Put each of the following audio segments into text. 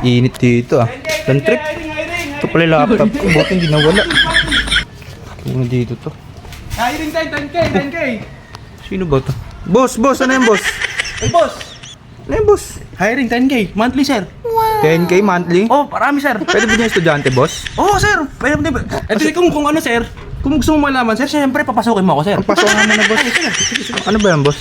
Init dito ah. Long trip. Ito pala yung laptop ko. Buti hindi nawala. Ano dito to? Hiring time, 10K. Sino ba to? Boss! Ano yung boss? Hey, boss. Ano yung boss? Hiring 10K. Monthly, sir. 10K monthly? Oh, parami, sir. Pwede ba niya estudyante, boss? Oh, sir. Pwede ba? Ito kung ano, sir. Kung gusto mo malaman, sir, syempre papasukin mo ako, sir. Pasok nga muna, boss. Ano ba yan, boss?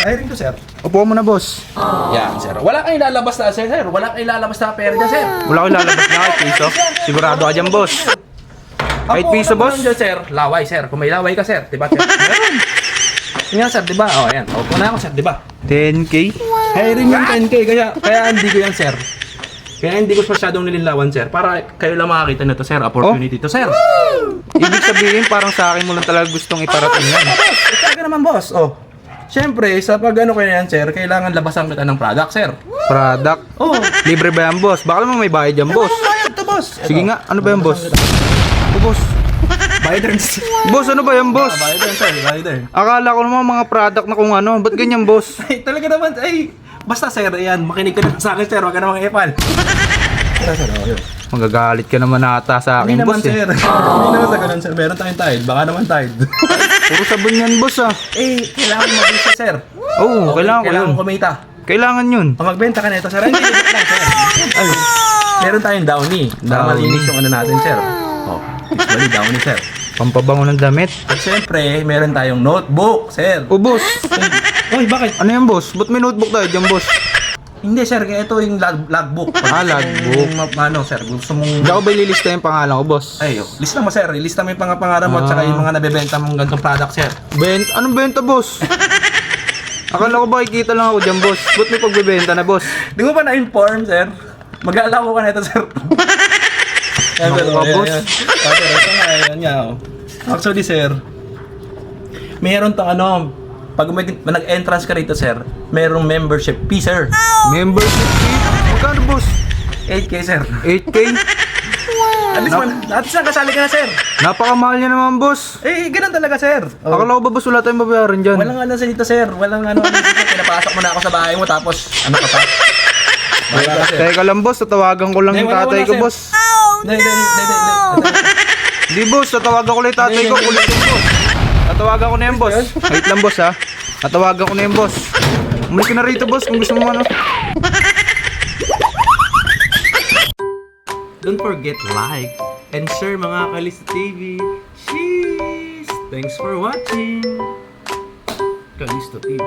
Hiring to, sir. Upo mo na, boss. Yan, sir. Wala kang ilalabas na, sir. Wala kang ilalabas na pera dyan, sir. Wala ko lalabas na kahit piso. Sigurado ka dyan, boss. Kahit piso, boss? Dyan, sir. Laway, sir. Kung may laway ka, sir. Diba, sir? Meron. Yan, sir. Diba? Oh, yan. Upo na ako, sir. Diba? 10K? Hiring yung 10K. Kaya hindi ko yan, sir. Kaya hindi ko masyadong nililawan, sir. Para kayo lang makakita na to, sir. Opportunity to, sir. Ibig sabihin, parang sa akin mo lang talaga gustong iparating yan. Talaga naman, boss. Oh. Siyempre, sa pag ano kayo yan, sir, kailangan labasan kita ng product, sir. Product? Oh. Libre ba yan, boss? Baka naman may bayad yan, boss. Bayad to, boss. Sige nga, ano ba yan, boss? Boss. Bayad rin. Boss, ano ba yan, boss? Bayad rin, sir. Bayad rin. Akala ko naman mga product na kung ano. Ba't ganyan, boss? Ay, talaga naman, ay. Basta, sir, ayan, makinig ka na sa akin, sir. Huwag ka namang ipal. Magagalit ka naman ata sa Hindi akin, naman, boss, sir. eh. Hindi naman sa ganun, sir. Meron tayong tide. Baka naman tide. Puro sabon yan, boss, ah. Eh, kailangan mabisa, sir. Oo, kailangan ko yun. Kailangan kumita. Kailangan yun. Pag magbenta ka nito, sir, hindi lang, sir. Ay, meron tayong downy. Para Downy. malinis yung ano natin, sir. Oh, usually downy, sir. Pampabango ng damit. At syempre, meron tayong notebook, sir. O, boss. Uy, bakit? Ano yan, boss? Ba't may notebook tayo dyan, boss? Hindi, sir. Kaya ito yung logbook. Ah, logbook. Ano, sir, gusto mong... Hindi ako ba ililista yung pangalan ko, boss? Ay, lista mo, sir. Lista mo yung pangalan mo at saka yung mga nabebenta mong ganitong product, sir. Anong benta, boss? Akala ko ba kikita lang ako dyan, boss? Ba't may pagbebenta na, boss? Di mo ba na-inform, sir? Mag-aalako ka na ito, sir. Naku, boss. Sir, ito nga, ayan nga. Oh. Actually, sir, mayroon tong ano, pag nag-entrance ka rito, sir, mayroong membership fee, sir. Membership fee? Magkano, boss? 8K, sir. 8K? At least nakasali ka na, sir. Napakamahal niya naman, boss. Eh, ganun talaga, sir. Oh. Akala ko ba, boss, wala tayong babayaran dyan? Walang ano sa dito, sir. Walang ano dito, sir. Pinapasok mo na ako sa bahay mo, tapos ano ka pa? Wala ka, sir. Teka lang, boss. Tatawagan ko lang Hindi, yung wala, tatay wala, ko, sir. boss. Hindi. Hindi, boss. Tatawagan ko lang yung tatay ko. Kulitin ko. Tatawagan ko na yan, boss. Wait lang, boss, ha. Tatawagan ko na yan, boss. Umulit ka na rito, boss, kung gusto mo ano. Don't forget like and share mga Kalista TV. Cheese! Thanks for watching. Kalista TV.